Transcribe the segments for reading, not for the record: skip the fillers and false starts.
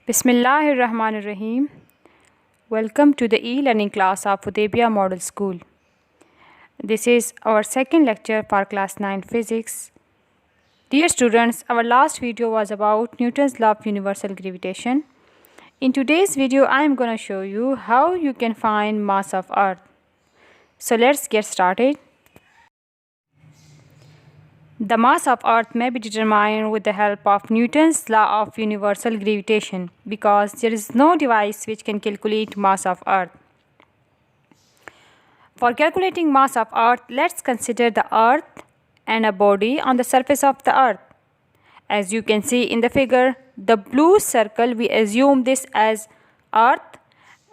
Bismillahirrahmanirrahim. Welcome to the e-learning class of Hudaybiyah Model School. This is our second lecture for class 9 physics. Dear students, our last video was about Newton's law of universal gravitation. In today's video, I am going to show you how you can find mass of Earth. So let's get started. The mass of Earth may be determined with the help of Newton's law of universal gravitation because there is no device which can calculate mass of Earth. For calculating mass of Earth, let's consider the Earth and a body on the surface of the Earth. As you can see in the figure, the blue circle, we assume this as Earth,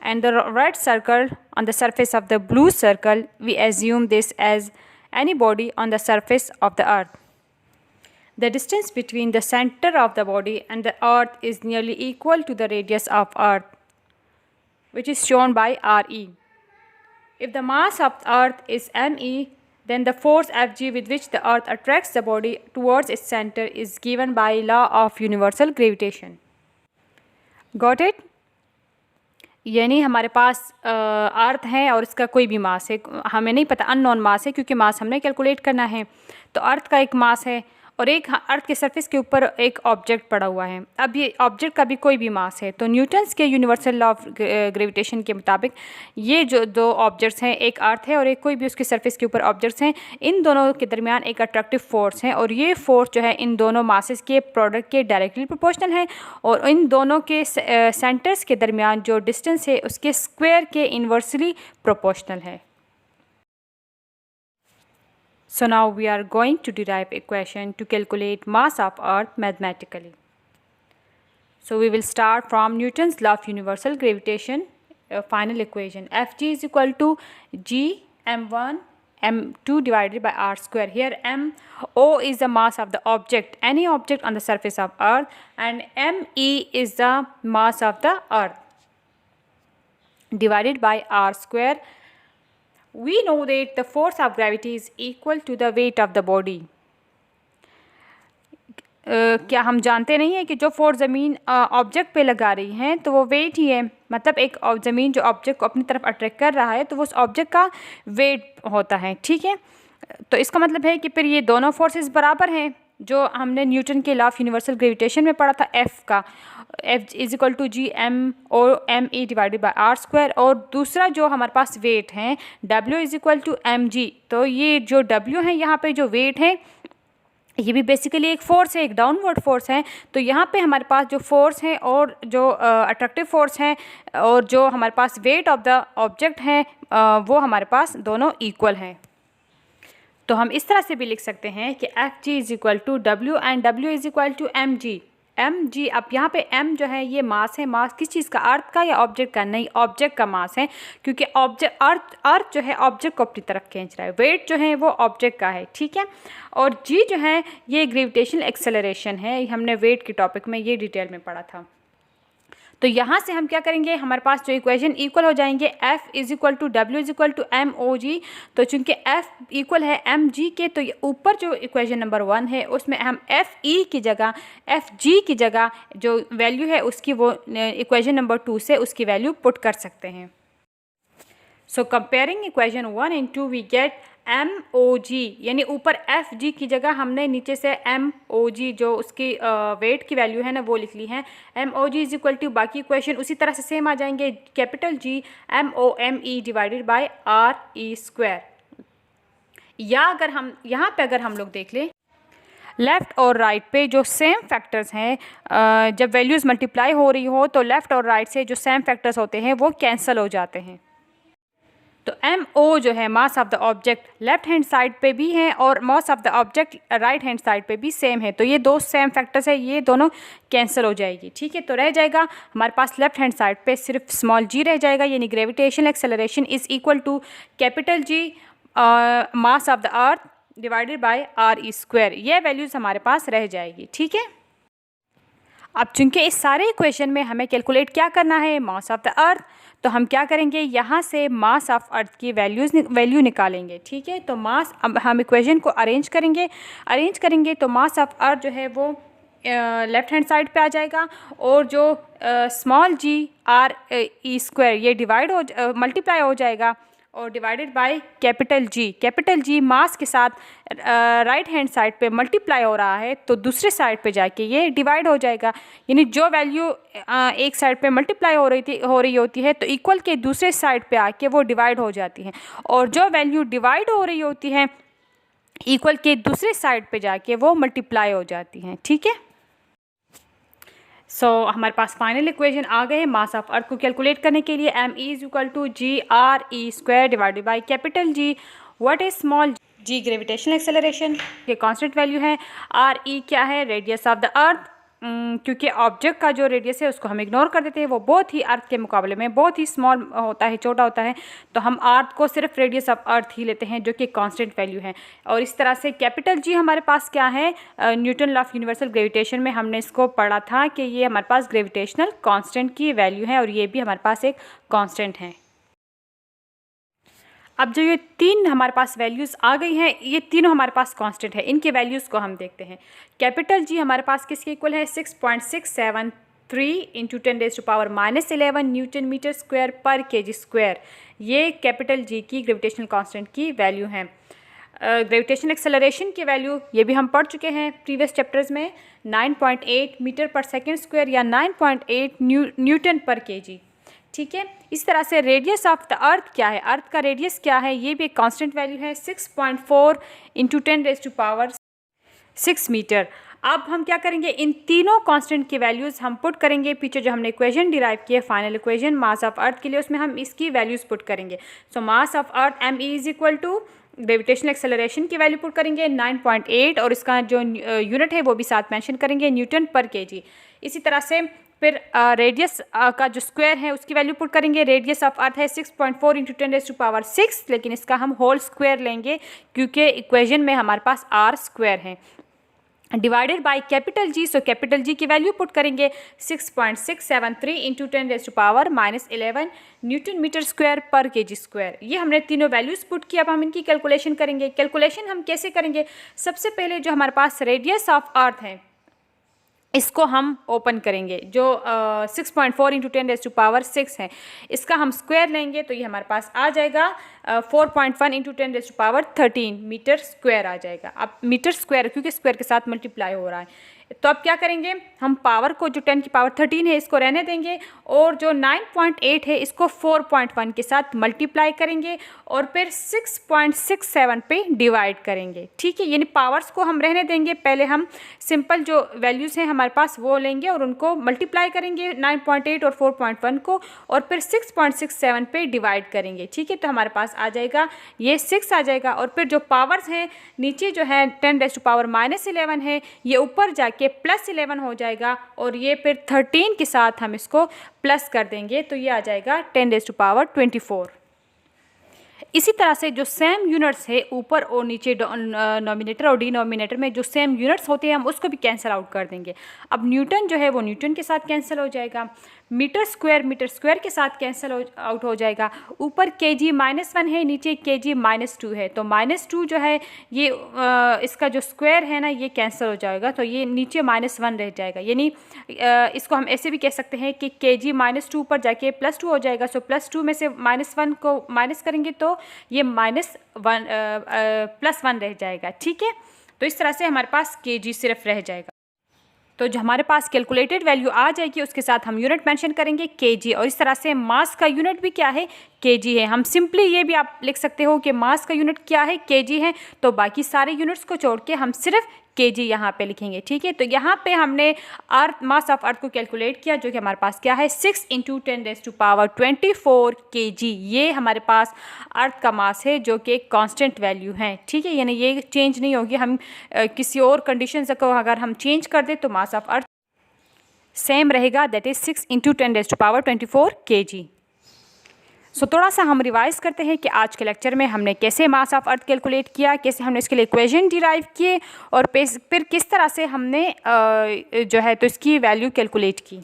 and the red circle on the surface of the blue circle, we assume this as any body on the surface of the Earth. The distance between the center of the body and the Earth is nearly equal to the radius of Earth, which is shown by RE. If the mass of the Earth is ME, then the force Fg with which the Earth attracts the body towards its center is given by law of universal gravitation. Got it? यानी हमारे पास अर्थ है और इसका कोई भी मास है, हमें नहीं पता, अननोन मास है क्योंकि मास हमने कैलकुलेट करना है। तो अर्थ का एक मास है और एक अर्थ के सरफेस के ऊपर एक ऑब्जेक्ट पड़ा हुआ है। अब ये ऑब्जेक्ट का भी कोई भी मास है, तो न्यूटन्स के यूनिवर्सल लॉ ऑफ ग्रेविटेशन के मुताबिक ये जो दो ऑब्जेक्ट्स हैं, एक अर्थ है और एक कोई भी उसके सरफेस के ऊपर ऑब्जेक्ट्स हैं, इन दोनों के दरमियान एक अट्रैक्टिव फोर्स है और ये फोर्स जो है इन दोनों मासेस के प्रोडक्ट के डायरेक्टली प्रोपोर्शनल है और इन दोनों के सेंटर्स के दरमियान जो डिस्टेंस है उसके स्क्वायर के इन्वर्सली प्रोपोर्शनल है। So now we are going to derive equation to calculate mass of Earth mathematically. So we will start from Newton's law of universal gravitation, final equation. Fg is equal to g m1 m2 divided by r square. Here mo is the mass of the object, any object on the surface of Earth, and me is the mass of the Earth divided by r square. We know that the force of gravity is equal to the weight of the body. क्या हम जानते नहीं हैं कि जो force ज़मीन object पे लगा रही है तो वो वेट ही है, मतलब एक ज़मीन जो ऑब्जेक्ट को अपनी तरफ अट्रैक्ट कर रहा है तो वो उस ऑब्जेक्ट का वेट होता है, ठीक है। तो इसका मतलब है कि फिर ये दोनों फोर्सेस बराबर हैं जो हमने न्यूटन के लॉ ऑफ यूनिवर्सल ग्रेविटेशन में पढ़ा था, एफ का, F is equal to G M O M E divided by R square, और दूसरा जो हमारे पास वेट है W is equal to M G. तो ये जो डब्ल्यू है यहाँ पे जो वेट है ये भी बेसिकली एक फोर्स है, एक डाउनवर्ड फोर्स है। तो यहाँ पे हमारे पास जो फोर्स है और जो अट्रैक्टिव फोर्स है और जो हमारे पास वेट ऑफ द ऑब्जेक्ट है वो हमारे पास दोनों इक्वल हैं। तो हम इस तरह से भी लिख सकते हैं कि F G is equal to W and W is equal to M G. M G, अब यहाँ पे एम जो है ये मास है, मास किस चीज़ का, अर्थ का या ऑब्जेक्ट का? नहीं, ऑब्जेक्ट का मास है क्योंकि ऑब्जेक्ट अर्थ जो है ऑब्जेक्ट को अपनी तरफ खींच रहा है, वेट जो है वो ऑब्जेक्ट का है, ठीक है। और जी जो है ये ग्रेविटेशनल एक्सेलरेशन है, हमने वेट के टॉपिक में ये डिटेल में पढ़ा था। तो यहाँ से हम क्या करेंगे, हमारे पास जो इक्वेशन इक्वल हो जाएंगे, F is equal to W is equal to M O G. तो चूंकि एफ इक्वल है एम जी के, तो ऊपर जो इक्वेशन नंबर 1 है उसमें हम एफ ई की जगह, एफ जी की जगह जो वैल्यू है उसकी वो इक्वेशन नंबर 2 से उसकी वैल्यू पुट कर सकते हैं। So comparing equation 1 and 2 we get M O G, यानी ऊपर एफ जी की जगह हमने नीचे से एम ओ जी जो उसकी वेट की वैल्यू है ना वो लिख ली है। M O G is equal to, बाकी इक्वेशन उसी तरह से सेम आ जाएंगे, capital G M O M E divided by R E square. या अगर हम यहाँ पे अगर हम लोग देख लें लेफ़्ट और राइट पे जो सेम फैक्टर्स हैं, जब वैल्यूज़ मल्टीप्लाई हो रही हो तो लेफ़्ट और राइट से जो सेम फैक्टर्स होते हैं वो कैंसिल हो जाते हैं। तो एम ओ जो है मास of the object left hand side पे भी है और मास of the object right hand side पे भी सेम है, तो ये दो सेम फैक्टर्स है, ये दोनों कैंसिल हो जाएगी, ठीक है। तो रह जाएगा हमारे पास लेफ्ट हैंड साइड पे सिर्फ स्मॉल जी रह जाएगा, यानी gravitational acceleration is equal to capital G mass of the earth divided by R E square. ये वैल्यूज़ हमारे पास रह जाएगी, ठीक है। अब चूंकि इस सारे इक्वेशन में हमें कैलकुलेट क्या करना है, मास ऑफ द अर्थ, तो हम क्या करेंगे, यहाँ से मास ऑफ अर्थ की वैल्यू निकालेंगे, ठीक है। तो मास, अब हम इक्वेशन को अरेंज करेंगे तो मास ऑफ अर्थ जो है वो लेफ़्ट हैंड साइड पे आ जाएगा और जो स्मॉल जी आर ई स्क्वायर ये डिवाइड हो मल्टीप्लाई हो जाएगा और डिवाइडेड बाय कैपिटल जी मास के साथ राइट हैंड साइड पे मल्टीप्लाई हो रहा है तो दूसरे साइड पे जाके ये डिवाइड हो जाएगा। यानी जो वैल्यू एक साइड पे मल्टीप्लाई हो रही होती है तो इक्वल के दूसरे साइड पे आके वो डिवाइड हो जाती है और जो वैल्यू डिवाइड हो रही होती है इक्वल के दूसरे साइड पे जाके वो मल्टीप्लाई हो जाती हैं। ठीक है, हमारे पास फाइनल इक्वेशन आ गए मास ऑफ अर्थ को कैलकुलेट करने के लिए। M E is equal to G R E square divided by capital G. What is small G? Gravitational acceleration ये कांस्टेंट वैल्यू है। आर ई क्या है? Radius of the earth. क्योंकि ऑब्जेक्ट का जो रेडियस है उसको हम इग्नोर कर देते हैं, वो बहुत ही अर्थ के मुकाबले में बहुत ही स्मॉल होता है, छोटा होता है, तो हम अर्थ को सिर्फ रेडियस ऑफ अर्थ ही लेते हैं जो कि कांस्टेंट वैल्यू है। और इस तरह से कैपिटल जी हमारे पास क्या है? Newton law of universal gravitation में हमने इसको पढ़ा था कि ये हमारे पास ग्रेविटेशनल कांस्टेंट की वैल्यू है और ये भी हमारे पास एक कांस्टेंट है। अब जो ये तीन हमारे पास वैल्यूज़ आ गई हैं ये तीनों हमारे पास कांस्टेंट है, इनके वैल्यूज़ को हम देखते हैं। कैपिटल जी हमारे पास किसके इक्वल है? 6.673 इंटू 10⁻⁻11 न्यूटन मीटर स्क्वायर पर केजी स्क्वायर। ये कैपिटल जी की ग्रेविटेशनल कांस्टेंट की वैल्यू है। ग्रेविटेशनल एक्सेलरेशन की वैल्यू ये भी हम पढ़ चुके हैं प्रीवियस चैप्टर्स में, 9.8 मीटर पर सेकेंड स्क्वायर या 9.8 न्यूटन पर केजी। ठीक है, इस तरह से रेडियस ऑफ द अर्थ क्या है? अर्थ का रेडियस क्या है? ये भी एक कांस्टेंट वैल्यू है, 6.4 इंटू 10⁻6 मीटर। अब हम क्या करेंगे? इन तीनों कांस्टेंट की वैल्यूज़ हम पुट करेंगे। पीछे जो हमने इक्वेशन डिराइव की है final equation mass of Earth के लिए, उसमें हम इसकी वैल्यूज़ पुट करेंगे। So mass of Earth M E is equal to gravitational acceleration की वैल्यू पुट करेंगे 9.8 और इसका जो यूनिट है वो भी साथ मेंशन करेंगे, न्यूटन पर केजी। इसी तरह से फिर रेडियस का जो स्क्वायर है उसकी वैल्यू पुट करेंगे। रेडियस ऑफ अर्थ है 6.4 इंटू 10⁻6, लेकिन इसका हम होल स्क्वायर लेंगे क्योंकि इक्वेशन में हमारे पास आर स्क्वायर है, divided by capital G. So capital G की वैल्यू पुट करेंगे 6.673 इंटू 10⁻11 न्यूटन मीटर स्क्वायर पर केजी स्क्वायर। ये हमने तीनों वैल्यूज़ पुट किया। अब हम इनकी कैलकुलेशन करेंगे। कैलकुलेशन हम कैसे करेंगे? सबसे पहले जो हमारे पास रेडियस ऑफ अर्थ है इसको हम ओपन करेंगे, जो 6.4 इंटू 10⁻6 है, इसका हम स्क्वायर लेंगे तो ये हमारे पास आ जाएगा 4.1 इंटू 10⁻13 मीटर स्क्वायर आ जाएगा। अब मीटर स्क्वायर क्योंकि स्क्वायर के साथ मल्टीप्लाई हो रहा है, तो अब क्या करेंगे? हम पावर को जो 10⁻13 है इसको रहने देंगे और जो 9.8 है इसको 4.1 के साथ मल्टीप्लाई करेंगे और फिर 6.67 पे डिवाइड करेंगे। ठीक है, यानी पावर्स को हम रहने देंगे। पहले हम सिंपल जो वैल्यूज़ हैं हमारे पास वो लेंगे और उनको मल्टीप्लाई करेंगे 9.8 और 4.1 को और फिर 6.67 पे डिवाइड करेंगे। ठीक है, तो हमारे पास आ जाएगा ये 6 आ जाएगा और फिर जो पावर्स हैं नीचे जो है 10⁻11 है ये ऊपर जाके +11 हो जाएगा और ये फिर 13 के साथ हम इसको प्लस कर देंगे तो ये आ जाएगा 10⁻24। इसी तरह से जो सेम यूनिट्स है ऊपर और नीचे नॉमिनेटर और डिनोमिनेटर में जो सेम यूनिट्स होते हैं हम उसको भी कैंसिल आउट कर देंगे। अब न्यूटन जो है वो न्यूटन के साथ कैंसिल हो जाएगा, मीटर स्क्वायर के साथ कैंसिल आउट हो जाएगा। ऊपर केजी -1 है, नीचे केजी -2 है, तो -2 जो है ये इसका जो स्क्वायर है ना ये कैंसिल हो जाएगा तो ये नीचे -1 रह जाएगा। यानी इसको हम ऐसे भी कह सकते हैं कि केजी -2 पर जाके +2 हो जाएगा। सो +2 में से -1 को माइनस करेंगे तो ये +1 रह जाएगा। ठीक है, तो इस तरह से हमारे पास केजी सिर्फ रह जाएगा। तो जो हमारे पास कैलकुलेटेड वैल्यू आ जाएगी उसके साथ हम यूनिट मेंशन करेंगे केजी और इस तरह से मास का यूनिट भी क्या है? केजी है। हम सिंपली ये भी आप लिख सकते हो कि मास का यूनिट क्या है? केजी है। तो बाकी सारे यूनिट्स को छोड़ के हम सिर्फ केजी यहाँ पे लिखेंगे। ठीक है, तो यहाँ पे हमने अर्थ मास ऑफ अर्थ को कैलकुलेट किया जो कि हमारे पास क्या है 6 इंटू 10⁻24 केजी। ये हमारे पास अर्थ का मास है जो कि कांस्टेंट वैल्यू है। ठीक है, यानी ये चेंज नहीं होगी। हम किसी और कंडीशन को अगर हम चेंज कर दें तो मास ऑफ अर्थ सेम रहेगा, दैट इज 6 इंटू 10⁻24 केजी। सो थोड़ा सा हम रिवाइज करते हैं कि आज के लेक्चर में हमने कैसे मास ऑफ अर्थ कैलकुलेट किया, कैसे हमने इसके लिए इक्वेशन डिराइव किए और फिर किस तरह से हमने जो है तो इसकी वैल्यू कैलकुलेट की।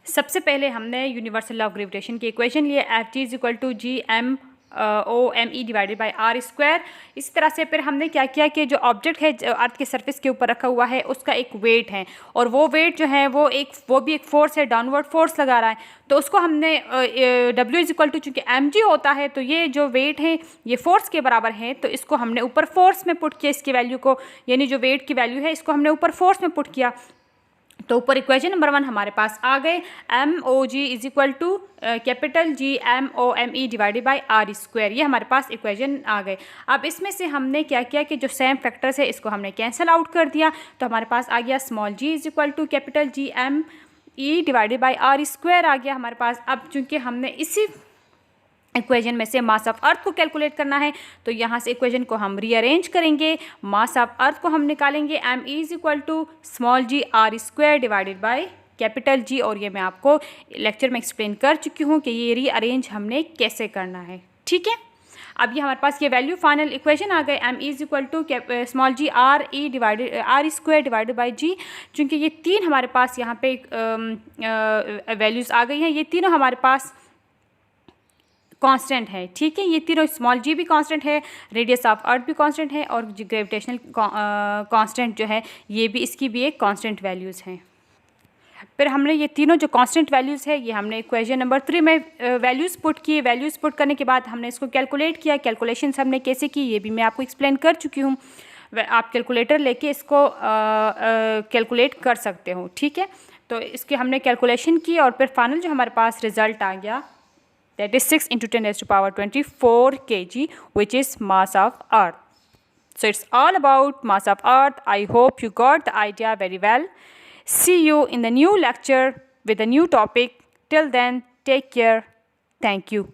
सबसे पहले हमने यूनिवर्सल लॉ ऑफ ग्रेविटेशन की इक्वेशन लिए, Ft = Gm OME divided by R square. इसी तरह से फिर हमने क्या किया कि जो ऑब्जेक्ट है अर्थ के सरफेस के ऊपर रखा हुआ है उसका एक वेट है, और वो वेट जो है वो भी एक फोर्स है, डाउनवर्ड फोर्स लगा रहा है। तो उसको हमने W इज इक्वल टू, चूँकि mg होता है तो ये जो वेट है ये फोर्स के बराबर है, तो इसको हमने ऊपर फोर्स में पुट किया, इसकी वैल्यू को, यानी जो वेट की वैल्यू है इसको हमने ऊपर फोर्स में पुट किया। तो ऊपर इक्वेशन नंबर 1 हमारे पास आ गए, MOG is equal to capital G MOME divided by R square. ये हमारे पास इक्वेशन आ गए। अब इसमें से हमने क्या किया कि जो सेम फैक्टर्स है इसको हमने कैंसिल आउट कर दिया, तो हमारे पास आ गया small g is equal to capital G ME divided by R square आ गया हमारे पास। अब चूँकि हमने इसी इक्वेशन में से मास ऑफ अर्थ को कैलकुलेट करना है, तो यहाँ से इक्वेशन को हम रीअरेंज करेंगे। मास ऑफ अर्थ को हम निकालेंगे M E is equal to small g R square divided by capital G, और ये मैं आपको लेक्चर में एक्सप्लेन कर चुकी हूँ कि ये रीअरेंज हमने कैसे करना है। ठीक है, अब ये हमारे पास ये वैल्यू फाइनल इक्वेशन आ गए, M E is equal to small g R E divided R square divided by G। चूँकि ये तीन हमारे पास यहाँ पे वैल्यूज़ आ गई हैं, ये तीनों हमारे पास कांस्टेंट है। ठीक है, ये तीनों, स्मॉल g भी कांस्टेंट है, रेडियस ऑफ अर्थ भी कांस्टेंट है, और जो ग्रेविटेशनल कांस्टेंट जो है ये भी, इसकी भी एक कांस्टेंट वैल्यूज़ हैं। फिर हमने ये तीनों जो कांस्टेंट वैल्यूज़ है ये हमने इक्वेशन नंबर 3 में वैल्यूज़ पुट किए। वैल्यूज़ पुट करने के बाद हमने इसको कैलकुलेट किया। कैलकुलेशंस हमने कैसे की ये भी मैं आपको एक्सप्लेन कर चुकी हूँ। आप कैलकुलेटर लेके इसको कैलकुलेट कर सकते हो। ठीक है, तो इसकी हमने कैलकुलेशन की, और फिर फाइनल जो हमारे पास रिजल्ट आ गया, that is 6 into 10 raised to power 24 kg, which is mass of earth. So it's all about mass of earth. I hope you got the idea very well. See you in the new lecture with a new topic. Till then, take care. Thank you.